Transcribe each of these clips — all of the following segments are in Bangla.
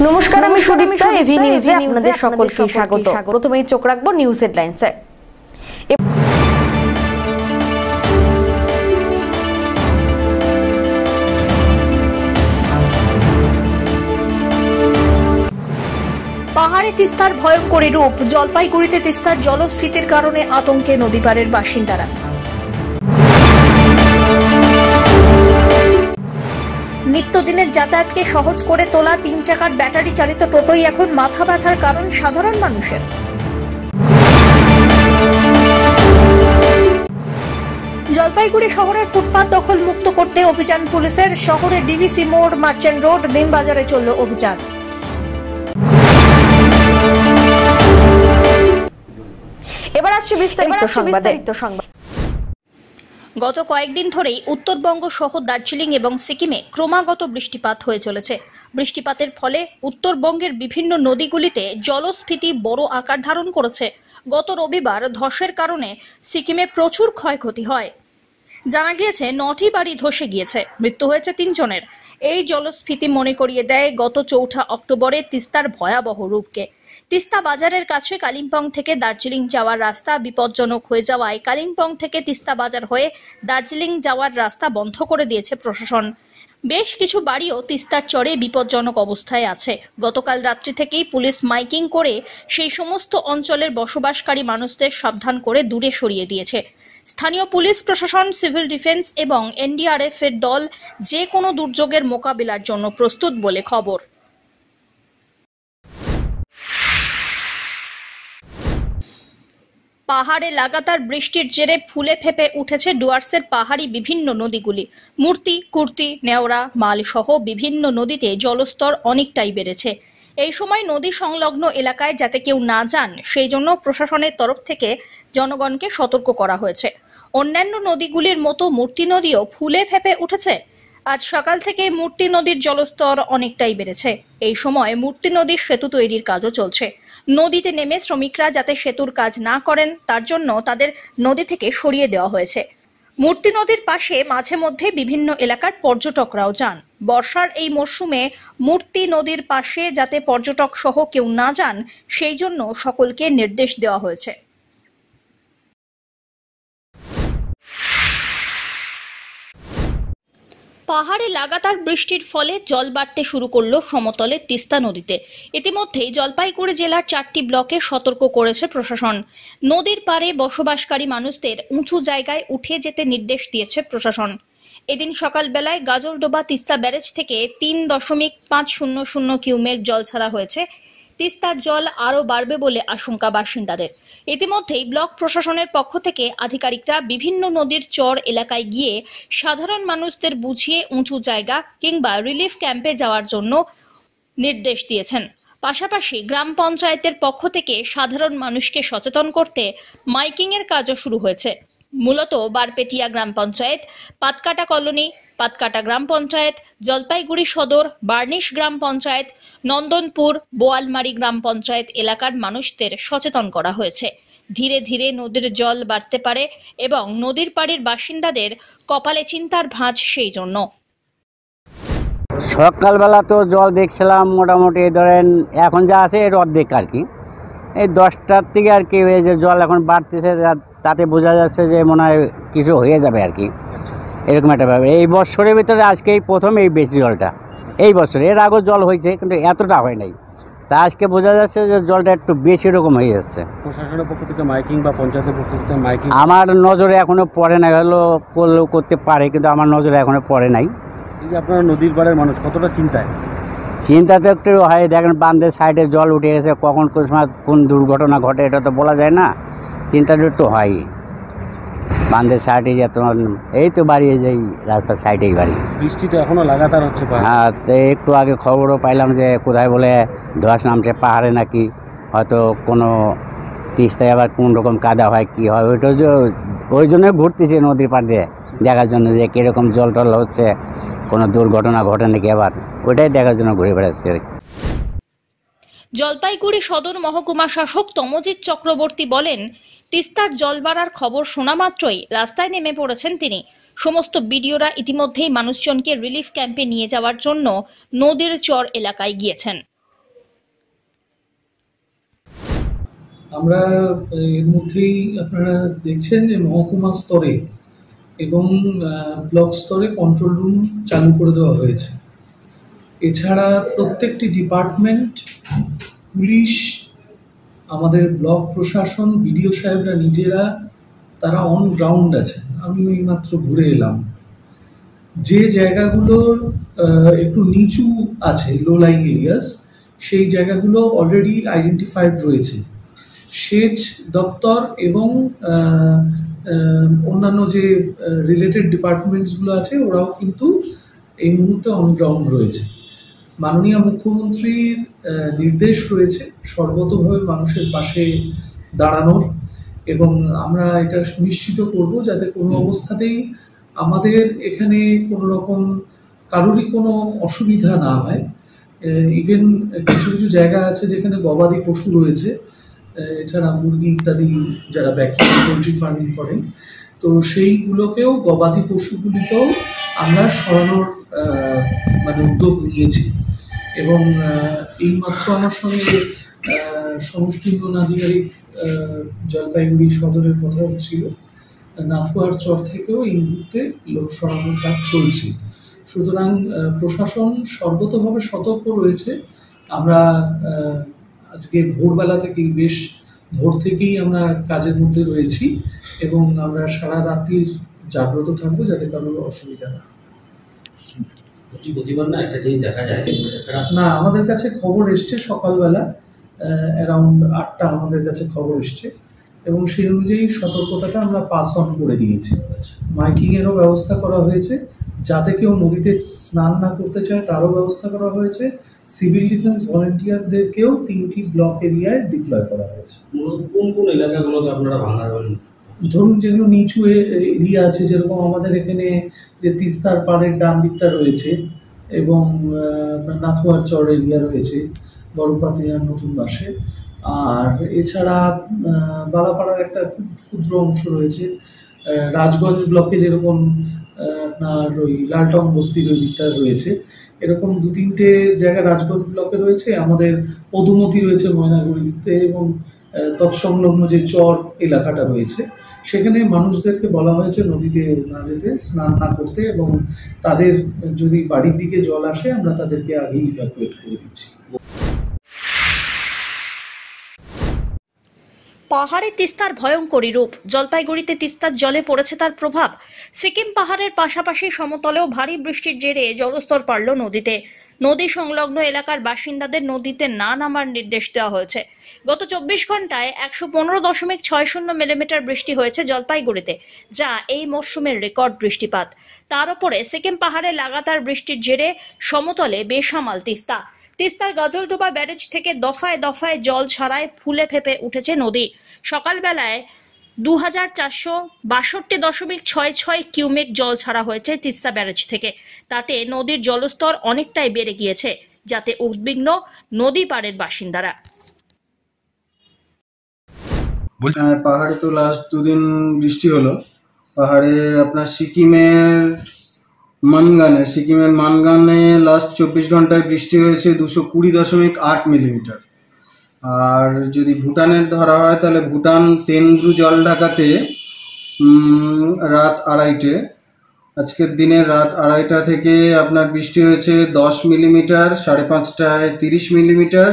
নমস্কার, আমি সুদীপ্তা। এভি নিউজে আপনাদের সকলকে স্বাগত। প্রথমেই চোখ রাখবো নিউজ হেডলাইন্সে। পাহাড়ে তিস্তার ভয়ঙ্কর রূপ, জলপাইগুড়িতে তিস্তার জলস্ফীতির কারণে আতঙ্কে নদীপাড়ের বাসিন্দারা। নিত্যদিনের যাতায়াতকে সহজ করে তোলা 3 চাকার ব্যাটারি চালিত টোটোই এখন মাথা ব্যথার কারণ সাধারণ মানুষের। জলপাইগুড়ি শহরের ফুটপাত দখল মুক্ত করতে অভিযান পুলিশের। শহরে ডিভিসি মোড়, মার্চেন্ট রোড, দিনবাজারে চলল অভিযান। এবার আসছে বিস্তারিত সংবাদ। গত কয়েকদিন ধরেই উত্তরবঙ্গ সহ দার্জিলিং এবং সিকিমে ক্রমাগত বৃষ্টিপাত হয়ে চলেছে। বৃষ্টিপাতের ফলে উত্তরবঙ্গের বিভিন্ন নদীগুলিতে জলস্ফীতি বড় আকার ধারণ করেছে। গত রবিবার ধসের কারণে সিকিমে প্রচুর ক্ষয়ক্ষতি হয়। জানা গিয়েছে 9টি বাড়ি ধসে গিয়েছে, মৃত্যু হয়েছে 3 জনের। এই জলস্ফীতি মনে করিয়ে দেয় গত 4 অক্টোবরে তিস্তার ভয়াবহ রূপকে। তিস্তা বাজারের কাছে কালিম্পং থেকে দার্জিলিং যাওয়ার রাস্তা বিপজ্জনক হয়ে যাওয়ায় কালিম্পং থেকে তিস্তা বাজার হয়ে দার্জিলিং যাওয়ার রাস্তা বন্ধ করে দিয়েছে প্রশাসন। বেশ কিছু বাড়িও তিস্তার চরে বিপজ্জনক অবস্থায় আছে। গতকাল রাত্রি থেকেই পুলিশ মাইকিং করে সেই সমস্ত অঞ্চলের বসবাসকারী মানুষদের সাবধান করে দূরে সরিয়ে দিয়েছে। স্থানীয় পুলিশ প্রশাসন, সিভিল ডিফেন্স এবং এনডিআরএফ এর দল যে কোনো দুর্যোগের মোকাবিলার জন্য প্রস্তুত বলে খবর। পাহাড়ে লাগাতার বৃষ্টির জেরে ফুলে ফেপে উঠেছে ডুয়ার্সের পাহাড়ি বিভিন্ন নদীগুলি। মূর্তি, কুর্তি, নেওড়া, মাল সহ বিভিন্ন নদীতে জলস্তর অনেকটাই বেড়েছে। এই সময় নদী সংলগ্ন এলাকায় যাতে কেউ না যান সেই জন্য প্রশাসনের তরফ থেকে জনগণকে সতর্ক করা হয়েছে। অন্যান্য নদীগুলির মতো মূর্তি নদীও ফুলে ফেপে উঠেছে। আজ সকাল থেকে মূর্তি নদীর জলস্তর অনেকটাই বেড়েছে। এই সময় মূর্তি নদীর সেতু তৈরির কাজও চলছে। নদীতে নেমে শ্রমিকরা যাতে সেতুর কাজ না করেন তার জন্য তাদের নদী থেকে সরিয়ে দেওয়া হয়েছে। মূর্তি নদীর পাশে মাঝে মধ্যে বিভিন্ন এলাকার পর্যটকরাও যান। বর্ষার এই মরশুমে মূর্তি নদীর পাশে যাতে পর্যটক সহ কেউ না যান সেই জন্য সকলকে নির্দেশ দেওয়া হয়েছে। পাহাড়ে লাগাতার বৃষ্টির ফলে জল বাড়তে শুরু করলো সমতলে তিস্তা নদীতে। ইতিমধ্যেই জলপাইগুড়ি জেলার 4টি ব্লকে সতর্ক করেছে প্রশাসন। নদীর পাড়ে বসবাসকারী মানুষদের উঁচু জায়গায় উঠে যেতে নির্দেশ দিয়েছে প্রশাসন। এদিন সকালবেলায় গাজলডোবা তিস্তা ব্যারেজ থেকে 3.500 কিউমেক জল ছাড়া হয়েছে। তিস্তার জল আরও বাড়বে বলে আশঙ্কা বাসিন্দাদের। ইতিমধ্যেই ব্লক প্রশাসনের পক্ষ থেকে আধিকারিকরা বিভিন্ন নদীর চর এলাকায় গিয়ে সাধারণ মানুষদের বুঝিয়ে উঁচু জায়গা কিংবা রিলিফ ক্যাম্পে যাওয়ার জন্য নির্দেশ দিয়েছেন। পাশাপাশি গ্রাম পঞ্চায়েতের পক্ষ থেকে সাধারণ মানুষকে সচেতন করতে মাইকিংয়ের কাজও শুরু হয়েছে। মূলত বারপেটিয়া গ্রাম পঞ্চায়েত, পাতকাটা কলোনি, পাতকাটা গ্রাম পঞ্চায়েত, জলপাইগুড়ি সদর, বার্নিশ গ্রাম পঞ্চায়েত, নন্দনপুর, বোয়ালমারি গ্রাম পঞ্চায়েত এলাকার মানুষদের সচেতন করা হয়েছে। ধীরে ধীরে নদীর জল বাড়তে পারে এবং নদীর পাড়ের বাসিন্দাদের কপালে চিন্তার ভাঁজ সেই জন্য। সকালবেলা তো জল দেখছিলাম মোটামুটি ধরেন এখন যা আছে এর অর্ধেক আর কি। এই 10টার থেকে আর কি এই যে জল এখন বাড়তেছে তাতে বোঝা যাচ্ছে যে মনে হয় কিছু হয়ে যাবে আর কি, এরকম একটা ব্যাপার। এই বছরের ভিতরে আজকেই প্রথম এই বেশি জলটা এই বছরে। এর আগেও জল হয়েছে কিন্তু এতটা হয় নাই। তা আজকে বোঝা যাচ্ছে যে জলটা একটু বেশি রকম হয়ে যাচ্ছে। প্রশাসনের পক্ষ থেকে মাইকিং বা পঞ্চায়েতের পক্ষ থেকে মাইকিং আমার নজরে এখনো পড়ে নাই, হলো করলেও করতে পারে কিন্তু আমার নজরে এখনো পড়ে নাই। এই যে আপনারা নদীর পাড়ের মানুষ কতটা চিন্তায়? চিন্তা তো একটু হয়, দেখেন বাঁধের সাইডে জল উঠে গেছে, কখন কোন সময় কোন দুর্ঘটনা ঘটে এটা তো বলা যায় না। চিন্তাটা একটু হয়। বাঁধের সাইডে যে তোমার এই তো বাড়ি যাই রাস্তার সাইডেই বাড়ি। বৃষ্টি তো এখনো লাগাতার হচ্ছে। হ্যাঁ, তো একটু আগে খবরও পাইলাম যে কোথায় বলে ধস নামছে পাহাড়ে নাকি, হয়তো কোনো তিস্তায় আবার কোন রকম কাদা হয় কি হয়। ওই জন্য ঘুরতেছি নদীর পাড় দিয়ে দেখার জন্য যে কীরকম জল টল হচ্ছে, কোনো দুর্ঘটনা ঘটে নাকি আবার, ওইটাই দেখার জন্য ঘুরে বেড়াচ্ছি। জলপাইগুড়ি সদর মহকুমা শাসক তমজিৎ চক্রবর্তী বলেন, তিস্তার জল বাড়ার খবর শোনা মাত্রই রাস্তায় নেমে পড়েছেন তিনি। সমস্ত বিডিওরা ইতিমধ্যেই মানুষজনকে রিলিফ ক্যাম্পে নিয়ে যাওয়ার জন্য নদীর চর এলাকায় গিয়েছেন। আমরা এর মধ্যেই আপনারা দেখছেন যে মহকুমা স্তরে এবং ব্লক স্তরে কন্ট্রোল রুম চালু করে দেওয়া হয়েছে। এছাড়া প্রত্যেকটি ডিপার্টমেন্ট, পুলিশ, আমাদের ব্লক প্রশাসন, বিডিও সাহেবরা নিজেরা তারা অন গ্রাউন্ড আছেন। আমি এইমাত্র ঘুরে এলাম। যে জায়গাগুলোর একটু নিচু আছে, লো লাইং এরিয়াস, সেই জায়গাগুলো অলরেডি আইডেন্টিফাইড রয়েছে। সেচ দপ্তর এবং অন্যান্য যে রিলেটেড ডিপার্টমেন্টসগুলো আছে ওরাও কিন্তু এই মুহূর্তে অন গ্রাউন্ড রয়েছে। মাননীয় মুখ্যমন্ত্রীর নির্দেশ রয়েছে সর্বতোভাবে মানুষের পাশে দাঁড়ানোর, এবং আমরা এটা সুনিশ্চিত করব যাতে কোনো অবস্থাতেই আমাদের এখানে কোনো রকম কারোরই কোনো অসুবিধা না হয়। ইভেন কিছু কিছু জায়গা আছে যেখানে গবাদি পশু রয়েছে, এছাড়া মুরগি ইত্যাদি যারা ব্যাকটেরিয়া পোলট্রি ফার্মিং করেন, তো সেইগুলোকেও, গবাদি পশুগুলিকেও আমরা সরানোর মানে উদ্যোগ নিয়েছি। এবং এইমাত্র আমার সঙ্গে সমষ্টি উন্নয়ন আধিকারিক জলপাইগুড়ি সদরের কথা হচ্ছিল। নাথুয়ার চর থেকেও এই মুহূর্তে লোক সরানোর কাজ চলছে। সুতরাং প্রশাসন সর্বতোভাবে সতর্ক রয়েছে। আমরা আজকে ভোরবেলা থেকেই, বেশ ভোর থেকেই আমরা কাজের মধ্যে রয়েছি এবং আমরা সারা রাত্রির জাগ্রত থাকবো যাতে কারোর অসুবিধা না। প্রতিবার না একটা জিনিস দেখা যায় না, আমাদের কাছে খবর এসছে সকালবেলা অ্যারাউন্ড 8টা আমাদের কাছে খবর এসছে এবং সেই অনুযায়ী সতর্কতাটা আমরা পাস অন করে দিয়েছি। মাইকিংয়েরও ব্যবস্থা করা হয়েছে, যাতে কেউ নদীতে স্নান না করতে চায় তারও ব্যবস্থা করা হয়েছে। সিভিল ডিফেন্স ভলেন্টিয়ারদেরকেও 3টি ব্লক এরিয়ায় ডিপ্লয় করা হয়েছে। কোন কোন এলাকাগুলোকে আপনারা ভাঙার বলেন? ধরুন যেগুলো নিচু এরিয়া আছে, যেরকম আমাদের এখানে যে তিস্তার পাড়ের ডান দিকটা রয়েছে এবং নাথুয়ার চর এরিয়া রয়েছে, বড়পাতিয়া, নতুন বাসে, আর এছাড়া বালাপাড়ার একটা খুব ক্ষুদ্র অংশ রয়েছে। রাজগঞ্জ ব্লকে যেরকম আপনার ওই লালটং বস্তির ওই দিকটা রয়েছে, এরকম 2-3টে জায়গা রাজগঞ্জ ব্লকে রয়েছে। আমাদের পদুমতি রয়েছে ময়নাগুড়িতে, এবং তৎসংলগ্ন যে চর এলাকাটা রয়েছে সেখানে মানুষদেরকে বলা হয়েছে নদীতে না যেতে, স্নান না করতে, এবং তাদের যদি বাড়ির দিকে জল আসে আমরা তাদেরকে আগেই ইভ্যাকুয়েট করে দিচ্ছি। পাহাড়ে তিস্তার ভয়ঙ্করী রূপ। জলপাইগুড়িতে তিস্তার জলে পড়েছে তার প্রভাব। সিকিম পাহাড়ের পাশাপাশি সমতলেও ভারী বৃষ্টির জেরে জলস্তর বাড়ল নদীতে। নদী সংলগ্ন এলাকার বাসিন্দাদের নদীতে না নামার নির্দেশ দেওয়া হয়েছে। গত 24 ঘন্টায় 115.60 মিলিমিটার বৃষ্টি হয়েছে জলপাইগুড়িতে, যা এই মরশুমের রেকর্ড বৃষ্টিপাত। তার উপরে সিকিম পাহাড়ে লাগাতার বৃষ্টির জেরে সমতলে বেসামাল তিস্তা। তিস্তার গজলডোবা ব্যারেজ থেকে দফায় দফায় জল ছাড়ায় ফুলে ফেপে উঠেছে নদী। সকালবেলায় 2462.66 কিউমেক জল ছাড়া হয়েছে তিস্তা ব্যারেজ থেকে। তাতে নদীর জলস্তর অনেকটাই বেড়ে গিয়েছে, যাতে উদ্বিগ্ন নদী পাড়ের বাসিন্দারা। পাহাড়ে তো লাস্ট 2 দিন বৃষ্টি হলো। পাহাড়ের আপনার সিকিমের মানগানে লাস্ট 24 ঘন্টায় বৃষ্টি হয়েছে 220.8 মিলিমিটার। আর যদি ভুটানের ধরা হয় তাহলে ভুটান তেন্দ্রু জল ঢাকাতে রাত 2:30, আজকের দিনের রাত 2:30 থেকে আপনার বৃষ্টি হয়েছে 10 মিলিমিটার, 5:30টায় 30 মিলিমিটার,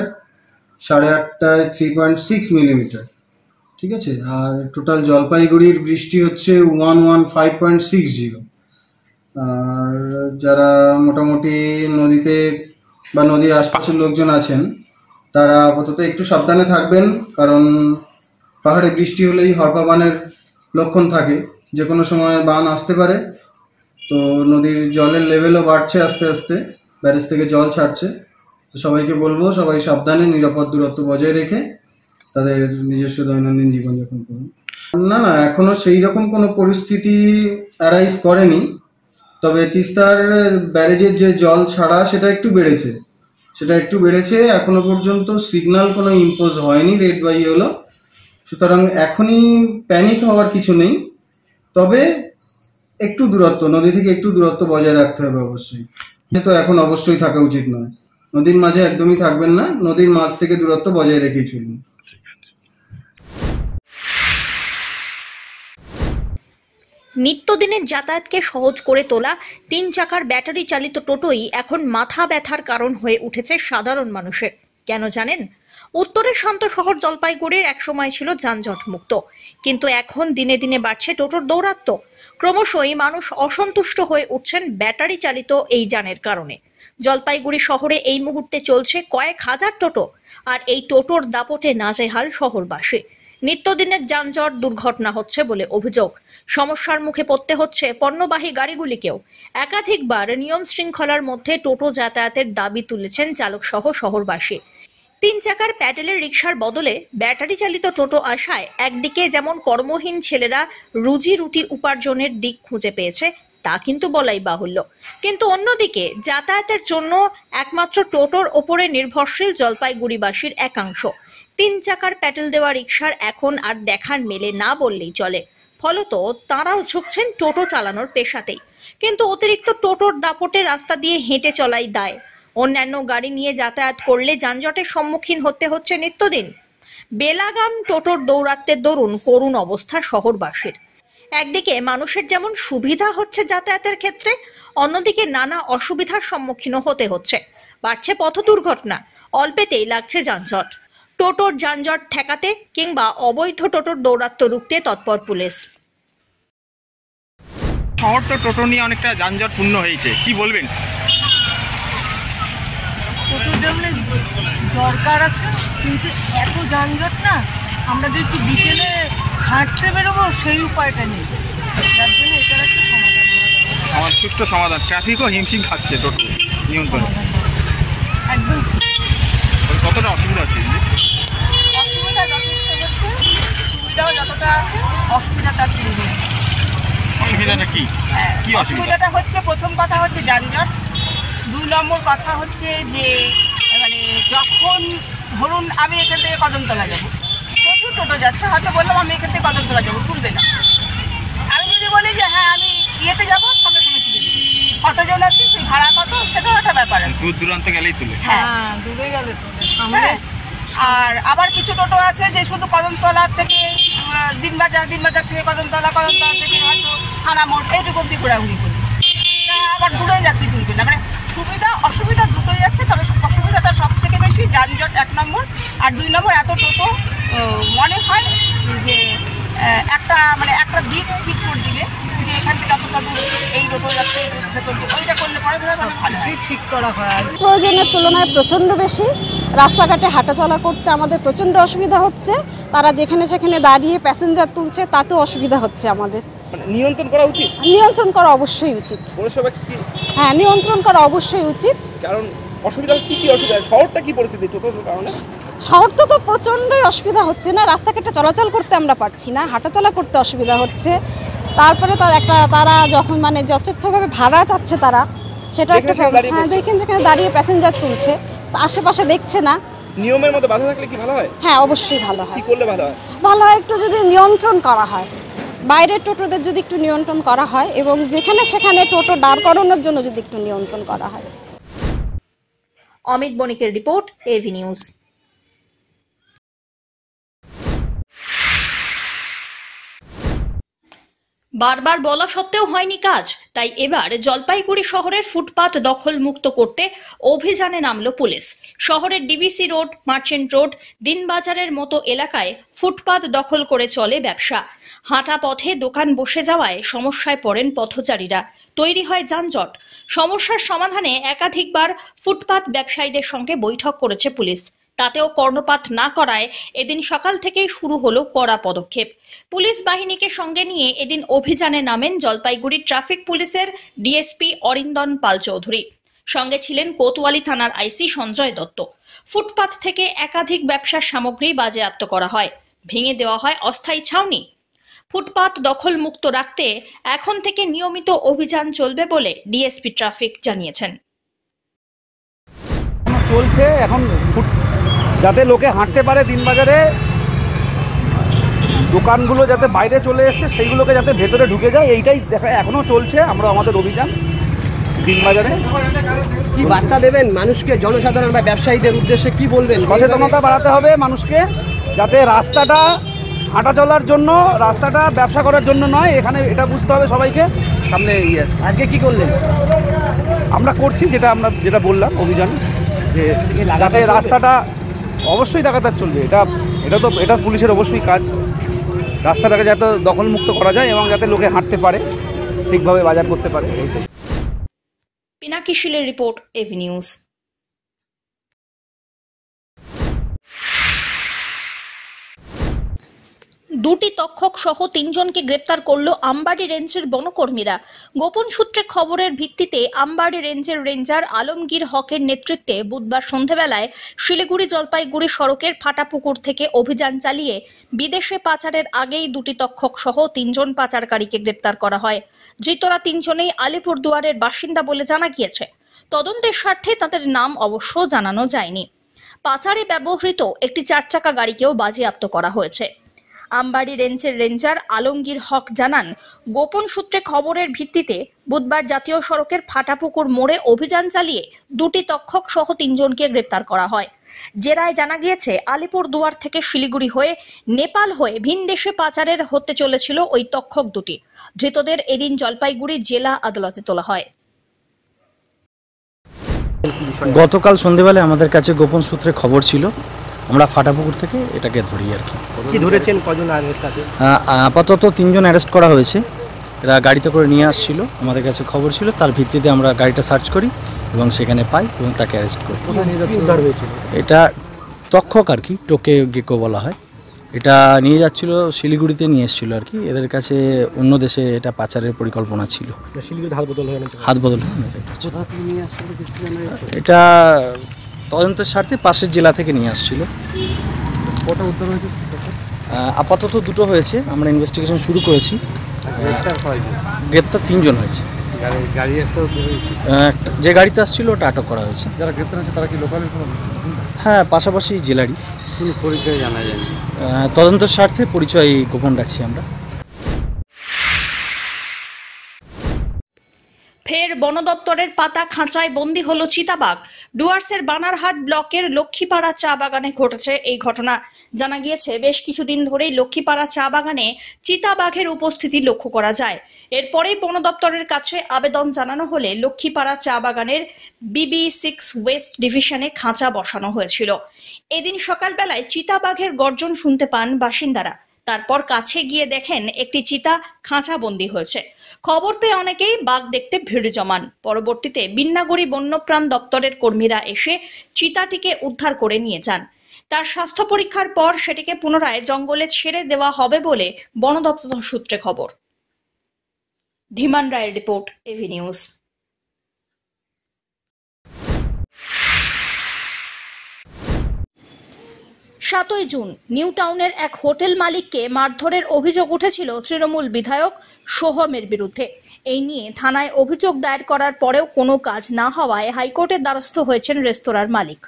8:30টায় 3.6 মিলিমিটার। ঠিক আছে। আর টোটাল জলপাইগুড়ির বৃষ্টি হচ্ছে 115.60। আর যারা মোটামুটি নদীতে বা নদীর আশপাশের লোকজন আছেন তারা আপাতত একটু সাবধানে থাকবেন, কারণ পাহাড়ে বৃষ্টি হলেই হরপা বানের লক্ষণ থাকে, যে কোনো সময় বান আসতে পারে। তো নদীর জলের লেভেলও বাড়ছে আস্তে আস্তে, ব্যারেজ থেকে জল ছাড়ছে। তো সবাইকে বলবো সবাই সাবধানে নিরাপদ দূরত্ব বজায় রেখে তাদের নিজস্ব দৈনন্দিন জীবনযাপন করুন। না, এখনও সেই রকম কোনো পরিস্থিতি অ্যারাইজ করেনি, তবে তিস্তার ব্যারেজের যে জল ছাড়া সেটা একটু বেড়েছে। এখনো পর্যন্ত সিগন্যাল কোনো ইম্পোজ হয়নি, রেড বা ইয়েলো। সুতরাং এখনই প্যানিক হওয়ার কিছু নেই, তবে একটু দূরত্ব, নদী থেকে একটু দূরত্ব বজায় রাখতে হবে অবশ্যই। তো এখন অবশ্যই থাকা উচিত নয়, নদীর মাঝে একদমই থাকবেন না, নদীর মাঝ থেকে দূরত্ব বজায় রেখেই চলুন। নিত্যদিনের যাতায়াতকে সহজ করে তোলা 3 চাকার ব্যাটারি চালিত টোটোই এখন মাথা ব্যথার কারণ হয়ে উঠেছে সাধারণ মানুষের। কেন জানেন? উত্তরের শান্ত শহর জলপাইগুড়ির একসময় ছিল যানজট মুক্ত, কিন্তু এখন দিনে দিনে বাড়ছে টোটোর দৌরাত্ম্য। ক্রমশই মানুষ অসন্তুষ্ট হয়ে উঠছেন ব্যাটারি চালিত এই যানের কারণে। জলপাইগুড়ি শহরে এই মুহূর্তে চলছে কয়েক হাজার টোটো, আর এই টোটোর দাপটে নাজেহাল শহরবাসী। নিত্যদিনের যানজট, দুর্ঘটনা হচ্ছে বলে অভিযোগ। সমস্যার মুখে পড়তে হচ্ছে পণ্যবাহী গাড়িগুলিকেও। একাধিকবার নিয়ম শৃঙ্খলার মধ্যে টোটো যাতায়াতের দাবি তুলেছেন চালক সহ শহরবাসী। 3 চাকার প্যাডেলের রিকশার বদলে ব্যাটারি চালিত টোটো আসায় একদিকে যেমন কর্মহীন ছেলেরা রুজি রুটি উপার্জনের দিক খুঁজে পেয়েছে, তা কিন্তু বলাই বাহুল্য, কিন্তু অন্যদিকে যাতায়াতের জন্য একমাত্র টোটোর ওপরে নির্ভরশীল জলপাইগুড়িবাসীর একাংশ। 3 চাকার প্যাডেল দেওয়া রিকশার এখন আর দেখার মেলে না বললেই চলে। ফলত তাঁরাও ঝুঁকছেন টোটো চালানোর পেশাতেই, কিন্তু অতিরিক্ত টোটোর দাপটে রাস্তা দিয়ে হেঁটে চলাই দায়। অন্যান্য গাড়ি নিয়ে যাতায়াত করলে যানজটের সম্মুখীন হতে হচ্ছে নিত্যদিন। বেলাগাম টোটোর দৌরাত্মের দরুন করুণ অবস্থা শহরবাসীর। একদিকে মানুষের যেমন সুবিধা হচ্ছে যাতায়াতের ক্ষেত্রে, অন্যদিকে নানা অসুবিধার সম্মুখীনও হতে হচ্ছে। বাড়ছে পথ দুর্ঘটনা, অল্পেতেই লাগছে যানজট। টোটোর যানজট ঠেকাতে কিংবা অবৈধ টোটোর দৌরাত্ম্য রুখতে তৎপর পুলিশ। শহর তো টোটো নিয়ে অনেকটা যানজটপূর্ণ হয়েছে, কি বলবেন? টোটোটা মানে দরকার আছে, কিন্তু এত যানজট না, আমরা যদি একটু বিকেলে হাঁটতে বেরোবো সেই উপায়টা নেই। তার জন্য এটার একটা সমাধান আমার সুষ্ঠু সমাধান। ট্রাফিকও হিমশিম খাচ্ছে টোটো নিয়ন্ত্রণ। একদম ঠিক। কতটা অসুবিধা হচ্ছে? অসুবিধা যথেষ্ট হচ্ছে, সুবিধাও যতটা আছে, অসুবিধা তার থেকে। অসুবিধাটা কি? কি অসুবিধাটা হচ্ছে, প্রথম কথা হচ্ছে যানজট। 2 নম্বর কথা হচ্ছে যে মানে যখন ধরুন আমি এখান থেকে কদমতলা যাবো, প্রচুর টোটো যাচ্ছে, হয়তো বললাম আমি এখান থেকে কদমতলা যাবো, তুলবে না। আমি যদি বলি যে হ্যাঁ আমি ইয়েতে যাবো, সঙ্গে সঙ্গে তুলে দেবে। কতজন আছে, সেই ভাড়া কত, সেটাও একটা ব্যাপার আছে। দূর দূরান্ত গেলেই তুলে। হ্যাঁ, দূরে গেলে সামনে। আর আবার কিছু টোটো আছে যে শুধু কদমতলা থেকে দিনবাজার, দিনবাজার থেকে কদমতলা, কদমতলা থেকে হয়তো থানা মোড়, এইটুকু অব্দি ঘোরাঘুরি করি। আবার দূরে যাত্রী তুলবে না। মানে সুবিধা অসুবিধা দুটোই আছে, তবে অসুবিধাটা সব থেকে বেশি যানজট 1 নম্বর। আর 2 নম্বর এত টোটো মনে হয় যে একটা দিক ঠিক করে দিলে যে এখান থেকে এতটা দূর এই টোটো যাচ্ছে, ওইটা করলে পরে ভালো হয়, ঠিক করা হয়। প্রয়োজনের তুলনায় প্রচণ্ড বেশি। রাস্তাঘাটে হাঁটাচলা করতে আমাদের প্রচণ্ড অসুবিধা হচ্ছে। তারা যেখানে সেখানে দাঁড়িয়ে প্যাসেঞ্জার তুলছে, তাতেও অসুবিধা হচ্ছে আমাদের। নিয়ন্ত্রণ করা উচিত। নিয়ন্ত্রণ করা অবশ্যই উচিত। হ্যাঁ, নিয়ন্ত্রণ করা অবশ্যই উচিত। কারণ অসুবিধা কি অসুবিধা? শহরটা কি পরিস্থিতি টোটোর কারণে? শহর তো প্রচণ্ডই অসুবিধা হচ্ছে না, রাস্তাঘাটে চলাচল করতে আমরা পারছি না, হাঁটাচলা করতে অসুবিধা হচ্ছে। তারপরে তারা যখন মানে যথাযথভাবে ভাড়া চাচ্ছে, তারা সেটা একটা হ্যাঁ দেখেন যেখানে দাঁড়িয়ে প্যাসেঞ্জার তুলছে, আশেপাশে দেখছে না। নিয়মের মধ্যে বাধা থাকলে কি ভালো হয়? হ্যাঁ, অবশ্যই ভালো হয়। কি করলে ভালো হয়? ভালো হয় একটু যদি নিয়ন্ত্রণ করা হয়, বাইরের টোটোদের যদি একটু নিয়ন্ত্রণ করা হয়, এবং যেখানে সেখানে টোটো দাঁড় করানোর জন্য যদি একটু নিয়ন্ত্রণ করা হয়। অমিত বণিকের রিপোর্ট, এভি নিউজ। বারবার বলা সত্ত্বেও হয়নি কাজ, তাই এবার জলপাইগুড়ি শহরের ফুটপাত দখল মুক্ত করতে অভিযানে নামল পুলিশ। শহরের ডিভিসি রোড, মার্চেন্ট রোড, দিনবাজারের মতো এলাকায় ফুটপাত দখল করে চলে ব্যবসা। হাঁটা পথে দোকান বসে যাওয়ায় সমস্যায় পড়েন পথচারীরা, তৈরি হয় যানজট। সমস্যার সমাধানে একাধিকবার ফুটপাত ব্যবসায়ীদের সঙ্গে বৈঠক করেছে পুলিশ, তাতেও কর্ণপাত না করায় এদিন সকাল থেকেই শুরু হলো কড়া পদক্ষেপ। পুলিশ বাহিনীকে সঙ্গে নিয়ে এদিন অভিযানে নামেন জলপাইগুড়ি ট্রাফিক পুলিশের ডিএসপি অরিন্দন পাল চৌধুরী। সঙ্গে ছিলেন কোতোয়ালি থানার আইসি সঞ্জয় দত্ত। ফুটপাত থেকে একাধিক ব্যবসার সামগ্রী বাজেয়াপ্ত করা হয়, ভেঙে দেওয়া হয় অস্থায়ী ছাউনি। ফুটপাত দখল মুক্ত রাখতে এখন থেকে নিয়মিত অভিযান চলবে বলে ডিএসপি ট্রাফিক জানিয়েছেন। চলছে এখন যাতে লোকে হাঁটতে পারে, দিনবাজারে দোকানগুলো যাতে বাইরে চলে এসছে, সেইগুলোকে যাতে ভেতরে ঢুকে যায়, এইটাই দেখা এখনো চলছে। আমরা আমাদের অভিযান দিনবাজারে। কি বার্তা দেবেন মানুষকে, জনসাধারণ বা ব্যবসায়ীদের উদ্দেশ্যে কি বলবেন? সচেতনতা বাড়াতে হবে মানুষকে, যাতে রাস্তাটা হাঁটা চলার জন্য রাস্তাটা, ব্যবসা করার জন্য নয়। এখানে এটা বুঝতে হবে সবাইকে। সামনে ইয়ে আছে। আজকে কি করলেন? আমরা করছি যেটা বললাম, অভিযান, যে যাতে রাস্তাটা অবশ্যই লাগাতার চলবে। এটা পুলিশের অবশ্যই কাজ, রাস্তাটাকে যাতে দখলমুক্ত করা যায় এবং যাতে লোকে হাঁটতে পারে, ঠিকভাবে বাজার করতে পারে। এইটাই। পিনাকি শীলের রিপোর্ট, এভি নিউজ। দুটি তক্ষক সহ 3 জনকে গ্রেপ্তার করল আমবাড়ি রেঞ্জের বনকর্মীরা। গোপন সূত্রে খবরের ভিত্তিতে আমবাড়ি রেঞ্জের রেঞ্জার আলমগীর হকের নেতৃত্বে বুধবার সন্ধেবেলায় শিলিগুড়ি জলপাইগুড়ি সড়কের ফাটাপুকুর থেকে অভিযান চালিয়ে বিদেশে পাচারের আগেই দুটি তক্ষক সহ 3 জন পাচারকারীকে গ্রেপ্তার করা হয়। ধৃতরা 3 জনেই আলিপুরদুয়ারের বাসিন্দা বলে জানা গিয়েছে। তদন্তের স্বার্থে তাদের নাম অবশ্য জানানো যায়নি। পাচারে ব্যবহৃত একটি 4 চাকা গাড়িকেও বাজেয়াপ্ত করা হয়েছে। আমবাড়ি রেঞ্জের রেঞ্জার আলমগীর হক জানান, গোপন সূত্রে খবরের ভিত্তিতে বুধবার জাতীয় সড়কের ফাটাপুকুর মোড়ে অভিযান চালিয়ে দুটি তক্ষক সহ 3 জনকে গ্রেপ্তার করা হয়। জেরায় জানা গিয়েছে, আলিপুরদুয়ার থেকে শিলিগুড়ি হয়ে নেপাল হয়ে ভিন দেশে পাচারের হতে চলেছিল ওই তক্ষক দুটি। ধৃতদের এদিন জলপাইগুড়ি জেলা আদালতে তোলা হয়। গতকাল সন্ধ্যেবেলায় আমাদের কাছে গোপন সূত্রে খবর ছিল, আমরা ফাটাপুকুর থেকে এটাকে ধরি আর কি। ধরেছেন? কজন অ্যারেস্ট আছে? আপাতত 3 জন অ্যারেস্ট করা হয়েছে। এরা গাড়িতে করে নিয়ে আসছিল, আমাদের কাছে খবর ছিল, তার ভিত্তিতে আমরা গাড়িটা সার্চ করি এবং সেখানে পাই এবং তাকে অ্যারেস্ট করি। এটা তক্ষক আর কি, টোকে গেকো বলা হয়। এটা নিয়ে যাচ্ছিল, শিলিগুড়িতে নিয়ে এসেছিল আর কি। এদের কাছে অন্য দেশে এটা পাচারের পরিকল্পনা ছিল। হাত বদল এটা তদন্তের স্বার্থে পাশের জেলা থেকে নিয়ে আসছিল। কটা উদ্ধার হয়েছে? আপাতত 2টো হয়েছে, আমরা ইনভেস্টিগেশন শুরু করেছি। গ্রেপ্তার 3 জন হয়েছে। যে গাড়িতে আসছিল ওটা আটক করা হয়েছে। যারা গ্রেপ্তার হয়েছে তারা কি লোকালের? হ্যাঁ, পাশাপাশি জেলারই। পরিচয় জানা যায়? তদন্তের স্বার্থে পরিচয় গোপন রাখছি আমরা। ফের বন দপ্তরের পাতা খাঁচায় বন্দী হলো চিতাবাঘ। ডুয়ার্সের বানারহাট ব্লকের লক্ষ্মীপাড়া চা বাগানে ঘটেছে এই ঘটনা। জানা গিয়েছে, বেশ কিছুদিন ধরেই লক্ষ্মীপাড়া চা বাগানে চিতাবাঘের উপস্থিতি লক্ষ্য করা যায়। এরপরেই বন দপ্তরের কাছে আবেদন জানানো হলে লক্ষ্মীপাড়া চা বাগানের BB6 ওয়েস্ট ডিভিশনে খাঁচা বসানো হয়েছিল। এদিন সকালবেলায় চিতাবাঘের গর্জন শুনতে পান বাসিন্দারা। তারপর কাছে গিয়ে দেখেন একটি চিতা খাঁচাবন্দি হয়েছে। খবর পেয়ে অনেকেই বাঘ দেখতে ভিড় জমান। পরবর্তীতে বিন্নাগুড়ি বন্যপ্রাণ দপ্তরের কর্মীরা এসে চিতাটিকে উদ্ধার করে নিয়ে যান। তার স্বাস্থ্য পরীক্ষার পর সেটিকে পুনরায় জঙ্গলে ছেড়ে দেওয়া হবে বলে বন দপ্তর সূত্রে খবর। ধীমান রায়ের রিপোর্ট, এভি নিউজ। 7ই জুন নিউ টাউনের এক হোটেল মালিককে মারধরের অভিযোগ উঠেছিল তৃণমূল বিধায়ক সোহমের বিরুদ্ধে। এই নিয়ে থানায় অভিযোগ দায়ের করার পরেও কোনো কাজ না হওয়ায় হাইকোর্টের দ্বারস্থ হয়েছেন রেস্তোরাঁর মালিক।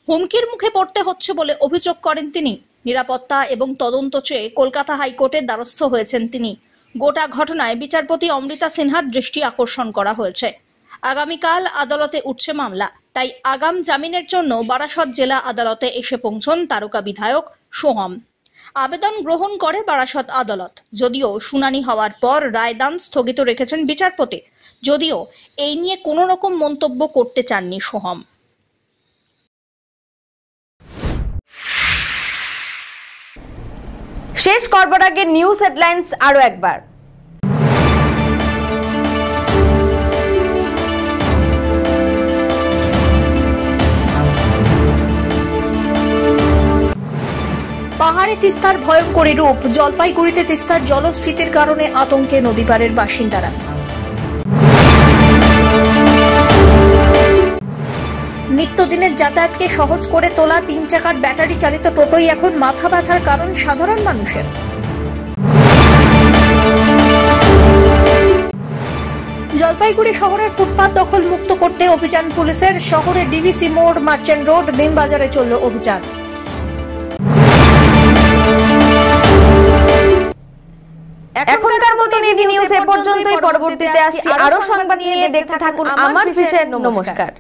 হুমকির মুখে পড়তে হচ্ছে বলে অভিযোগ করেন তিনি। নিরাপত্তা এবং তদন্ত চেয়ে কলকাতা হাইকোর্টের দ্বারস্থ হয়েছেন তিনি। গোটা ঘটনায় বিচারপতি অমৃতা সিনহার দৃষ্টি আকর্ষণ করা হয়েছে। আগামীকাল আদালতে উঠছে মামলা, তাই আগাম জামিনের জন্য বারাসত জেলা আদালতে এসে পৌঁছন তারকা বিধায়ক সোহম। আবেদন গ্রহণ করে বারাসত আদালত। যদিও শুনানি হওয়ার পর রায়দান স্থগিত রেখেছেন বিচারপতি, যদিও এই নিয়ে কোনো রকম মন্তব্য করতে চাননি সোহম। শেষ করবার আগে নিউজ হেডলাইন্স আরো একবার। পাহাড়ে তিস্তার ভয়ঙ্করী রূপ। জলপাইগুড়িতে তিস্তার জলস্ফীতির কারণে আতঙ্কে নদীপাড়ের বাসিন্দারা। নিত্যদিনের যাতায়াতকে সহজ করে তোলা 3 চাকার ব্যাটারি চালিত টোটোই এখন মাথা ব্যথার কারণ সাধারণ মানুষের। জলপাইগুড়ি শহরের ফুটপাত দখল মুক্ত করতে অভিযান পুলিশের। শহরে ডিভিসি মোড়, মার্চেন্ট রোড, দিনবাজারে চলল অভিযান। এখনকার মতো এভি নিউজ এ পর্যন্তই। পরবর্তীতে আসছি আরো সংবাদ নিয়ে। দেখতে থাকুন আমার বিশেষ। নমস্কার।